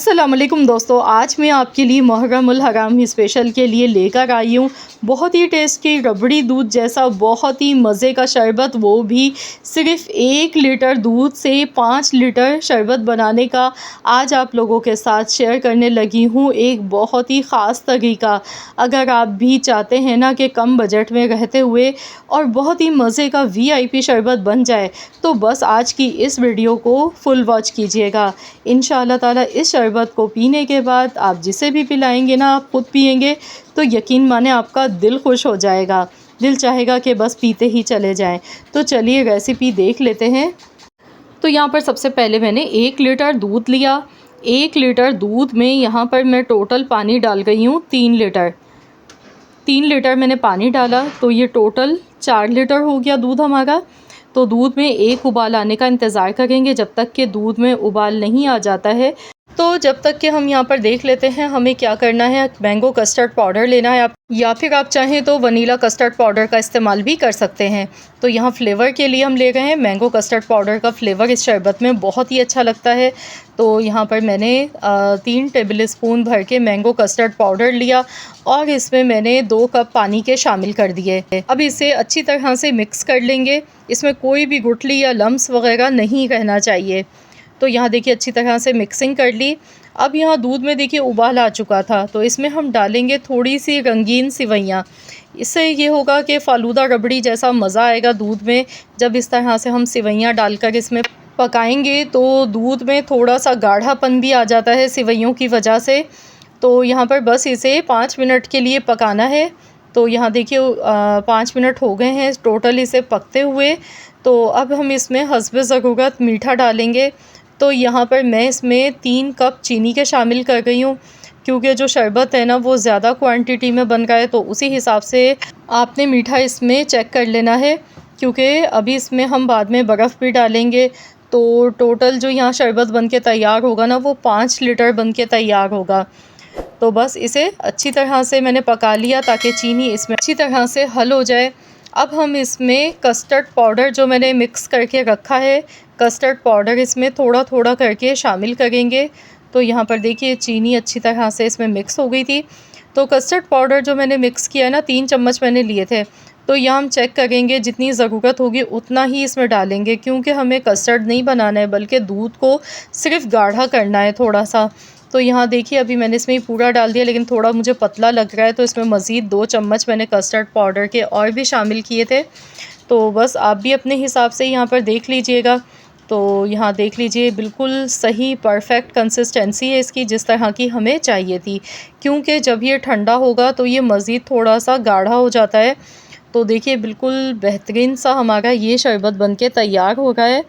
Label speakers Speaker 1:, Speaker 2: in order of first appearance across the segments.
Speaker 1: अस्सलाम वालेकुम दोस्तों, आज मैं आपके लिए मुहर्रमुल हराम स्पेशल के लिए लेकर आई हूँ बहुत ही टेस्टी रबड़ी दूध जैसा बहुत ही मज़े का शरबत। वो भी सिर्फ़ 1 लीटर दूध से 5 लीटर शरबत बनाने का आज आप लोगों के साथ शेयर करने लगी हूँ एक बहुत ही ख़ास तरीका। अगर आप भी चाहते हैं ना कि कम बजट में रहते हुए और बहुत ही मज़े का वीआईपी शरबत बन जाए, तो बस आज की इस वीडियो को फुल वॉच कीजिएगा। इंशाअल्लाह ताला इस शरबत को पीने के बाद आप जिसे भी पिलाएंगे ना, आप ख़ुद पिएंगे तो यकीन माने आपका दिल खुश हो जाएगा, दिल चाहेगा कि बस पीते ही चले जाएं। तो चलिए रेसिपी देख लेते हैं। तो यहाँ पर सबसे पहले मैंने 1 लीटर दूध लिया। 1 लीटर दूध में यहाँ पर मैं टोटल पानी डाल गई हूँ 3 लीटर। 3 लीटर मैंने पानी डाला तो ये टोटल 4 लीटर हो गया दूध हमारा। तो दूध में एक उबाल आने का इंतज़ार करेंगे जब तक कि दूध में उबाल नहीं आ जाता है। तो जब तक कि हम यहाँ पर देख लेते हैं हमें क्या करना है। मैंगो कस्टर्ड पाउडर लेना है आप, या फिर आप चाहें तो वनीला कस्टर्ड पाउडर का इस्तेमाल भी कर सकते हैं। तो यहाँ फ्लेवर के लिए हम ले रहे हैं मैंगो कस्टर्ड पाउडर का फ्लेवर इस शरबत में बहुत ही अच्छा लगता है। तो यहाँ पर मैंने 3 टेबल स्पून भर के मैंगो कस्टर्ड पाउडर लिया और इसमें मैंने 2 कप पानी के शामिल कर दिए। अब इसे अच्छी तरह से मिक्स कर लेंगे। इसमें कोई भी गुठली या लम्स वगैरह नहीं रहना चाहिए। तो यहाँ देखिए अच्छी तरह से मिक्सिंग कर ली। अब यहाँ दूध में देखिए उबाल आ चुका था, तो इसमें हम डालेंगे थोड़ी सी रंगीन सिवैयाँ। इससे ये होगा कि फ़ालूदा रबड़ी जैसा मज़ा आएगा दूध में। जब इस तरह से हम सिवैयाँ डालकर इसमें पकाएंगे तो दूध में थोड़ा सा गाढ़ापन भी आ जाता है सिवैयों की वजह से। तो यहाँ पर बस इसे 5 मिनट के लिए पकाना है। तो यहाँ देखिए 5 मिनट हो गए हैं टोटल इसे पकते हुए। तो अब हम इसमें हस्बे ज़रूरत मीठा डालेंगे। तो यहाँ पर मैं इसमें 3 कप चीनी के शामिल कर गई हूँ, क्योंकि जो शरबत है ना वो ज़्यादा क्वांटिटी में बन रहा है, तो उसी हिसाब से आपने मीठा इसमें चेक कर लेना है। क्योंकि अभी इसमें हम बाद में बर्फ़ भी डालेंगे, तो टोटल जो यहाँ शरबत बन के तैयार होगा ना वो 5 लीटर बन के तैयार होगा। तो बस इसे अच्छी तरह से मैंने पका लिया ताकि चीनी इसमें अच्छी तरह से हल हो जाए। अब हम इसमें कस्टर्ड पाउडर जो मैंने मिक्स करके रखा है, कस्टर्ड पाउडर इसमें थोड़ा थोड़ा करके शामिल करेंगे। तो यहाँ पर देखिए चीनी अच्छी तरह से इसमें मिक्स हो गई थी। तो कस्टर्ड पाउडर जो मैंने मिक्स किया है ना, 3 चम्मच मैंने लिए थे। तो यहाँ हम चेक करेंगे जितनी ज़रूरत होगी उतना ही इसमें डालेंगे, क्योंकि हमें कस्टर्ड नहीं बनाना है बल्कि दूध को सिर्फ गाढ़ा करना है थोड़ा सा। तो यहाँ देखिए अभी मैंने इसमें पूरा डाल दिया, लेकिन थोड़ा मुझे पतला लग रहा है, तो इसमें मज़ीद 2 चम्मच मैंने कस्टर्ड पाउडर के और भी शामिल किए थे। तो बस आप भी अपने हिसाब से यहाँ पर देख लीजिएगा। तो यहाँ देख लीजिए बिल्कुल सही परफेक्ट कंसिस्टेंसी है इसकी, जिस तरह की हमें चाहिए थी। क्योंकि जब ये ठंडा होगा तो ये मज़ीद थोड़ा सा गाढ़ा हो जाता है। तो देखिए बिल्कुल बेहतरीन सा हमारा ये शरबत बनके तैयार हो गया है।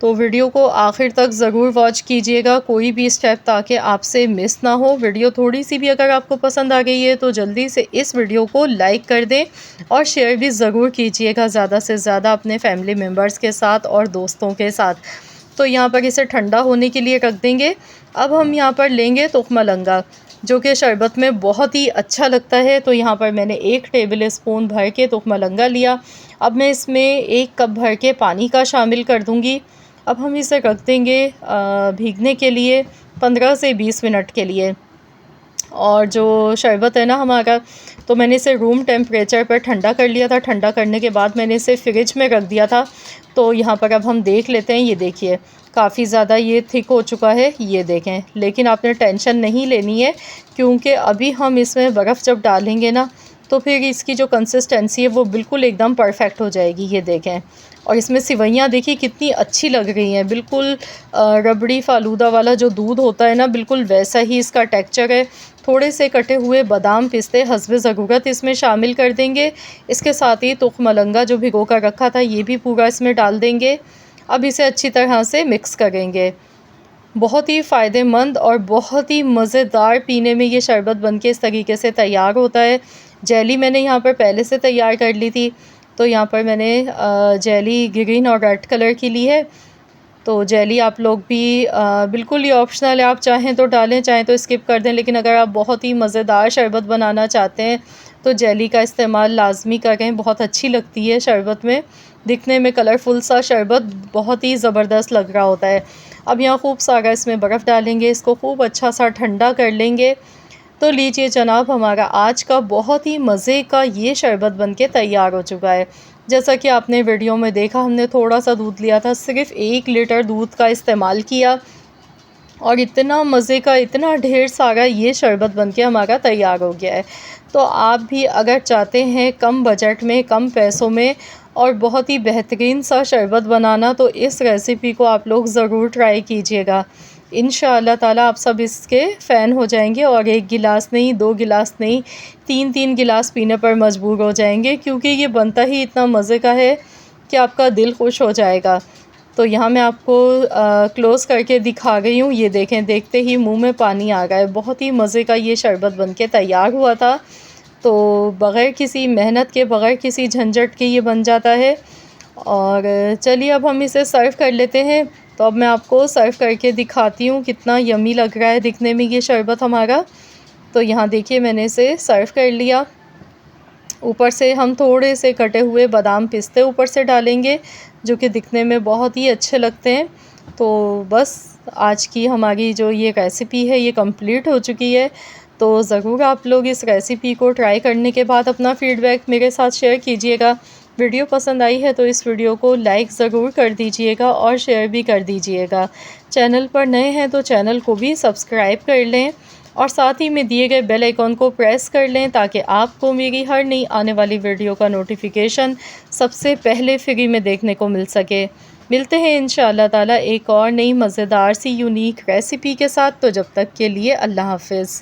Speaker 1: तो वीडियो को आखिर तक ज़रूर वॉच कीजिएगा, कोई भी स्टेप, ताकि आपसे मिस ना हो। वीडियो थोड़ी सी भी अगर आपको पसंद आ गई है तो जल्दी से इस वीडियो को लाइक कर दें और शेयर भी ज़रूर कीजिएगा ज़्यादा से ज़्यादा अपने फैमिली मेम्बर्स के साथ और दोस्तों के साथ। तो यहाँ पर इसे ठंडा होने के लिए रख देंगे। अब हम यहाँ पर लेंगे तुखमलंगा, जो कि शरबत में बहुत ही अच्छा लगता है। तो यहाँ पर मैंने 1 टेबल स्पून भर के तुखमलंगा लिया। अब मैं इसमें 1 कप भर के पानी का शामिल कर दूँगी। अब हम इसे रख देंगे भीगने के लिए 15 से 20 मिनट के लिए। और जो शरबत है ना हमारा, तो मैंने इसे रूम टेम्परेचर पर ठंडा कर लिया था। ठंडा करने के बाद मैंने इसे फ्रिज में रख दिया था। तो यहाँ पर अब हम देख लेते हैं। ये देखिए काफ़ी ज़्यादा ये थिक हो चुका है, ये देखें। लेकिन आपने टेंशन नहीं लेनी है, क्योंकि अभी हम इसमें बर्फ़ जब डालेंगे ना तो फिर इसकी जो कंसिस्टेंसी है वो बिल्कुल एकदम परफेक्ट हो जाएगी। ये देखें, और इसमें सिवैयाँ देखिए कितनी अच्छी लग रही हैं। बिल्कुल रबड़ी फ़ालूदा वाला जो दूध होता है ना, बिल्कुल वैसा ही इसका टेक्सचर है। थोड़े से कटे हुए बादाम पिस्ते हस्बे ज़रूरत इसमें शामिल कर देंगे। इसके साथ ही तुखमलंगा जो भिगो कर रखा था ये भी पूरा इसमें डाल देंगे। अब इसे अच्छी तरह से मिक्स करेंगे। बहुत ही फ़ायदेमंद और बहुत ही मज़ेदार पीने में ये शरबत बनके इस तरीके से तैयार होता है। जेली मैंने यहाँ पर पहले से तैयार कर ली थी। तो यहाँ पर मैंने जेली ग्रीन और रेड कलर की ली है। तो जेली आप लोग भी बिल्कुल ही ऑप्शनल है, आप चाहें तो डालें, चाहें तो स्किप कर दें। लेकिन अगर आप बहुत ही मज़ेदार शरबत बनाना चाहते हैं तो जेली का इस्तेमाल लाजमी करें, बहुत अच्छी लगती है शरबत में। दिखने में कलरफुल सा शरबत बहुत ही ज़बरदस्त लग रहा होता है। अब यहाँ खूब सारा इसमें बर्फ़ डालेंगे, इसको खूब अच्छा सा ठंडा कर लेंगे। तो लीजिए जनाब, हमारा आज का बहुत ही मज़े का ये शरबत बनके तैयार हो चुका है। जैसा कि आपने वीडियो में देखा, हमने थोड़ा सा दूध लिया था, सिर्फ़ 1 लीटर दूध का इस्तेमाल किया और इतना मज़े का, इतना ढेर सारा ये शरबत बनके हमारा तैयार हो गया है। तो आप भी अगर चाहते हैं कम बजट में, कम पैसों में और बहुत ही बेहतरीन सा शरबत बनाना, तो इस रेसिपी को आप लोग ज़रूर ट्राई कीजिएगा। इंशाअल्लाह ताला आप सब इसके फ़ैन हो जाएंगे और 1 गिलास नहीं, 2 गिलास नहीं, 3-3 गिलास पीने पर मजबूर हो जाएंगे, क्योंकि ये बनता ही इतना मज़े का है कि आपका दिल खुश हो जाएगा। तो यहाँ मैं आपको क्लोज़ करके दिखा गई हूँ। ये देखें, देखते ही मुंह में पानी आ गया है। बहुत ही मज़े का ये शरबत बनके तैयार हुआ था। तो बग़ैर किसी मेहनत के, बग़ैर किसी झंझट के ये बन जाता है। और चलिए अब हम इसे सर्व कर लेते हैं। तो अब मैं आपको सर्व करके दिखाती हूँ कितना यम्मी लग रहा है दिखने में ये शरबत हमारा। तो यहाँ देखिए, मैंने इसे सर्व कर लिया। ऊपर से हम थोड़े से कटे हुए बादाम पिस्ते ऊपर से डालेंगे, जो कि दिखने में बहुत ही अच्छे लगते हैं। तो बस आज की हमारी जो ये रेसिपी है ये कंप्लीट हो चुकी है। तो ज़रूर आप लोग इस रेसिपी को ट्राई करने के बाद अपना फ़ीडबैक मेरे साथ शेयर कीजिएगा। वीडियो पसंद आई है तो इस वीडियो को लाइक ज़रूर कर दीजिएगा और शेयर भी कर दीजिएगा। चैनल पर नए हैं तो चैनल को भी सब्सक्राइब कर लें और साथ ही में दिए गए बेल आइकॉन को प्रेस कर लें, ताकि आपको मेरी हर नई आने वाली वीडियो का नोटिफिकेशन सबसे पहले फ्री में देखने को मिल सके। मिलते हैं इंशाअल्लाह ताला एक और नई मज़ेदार सी यूनिक रेसिपी के साथ। तो जब तक के लिए अल्लाह हाफ़िज़।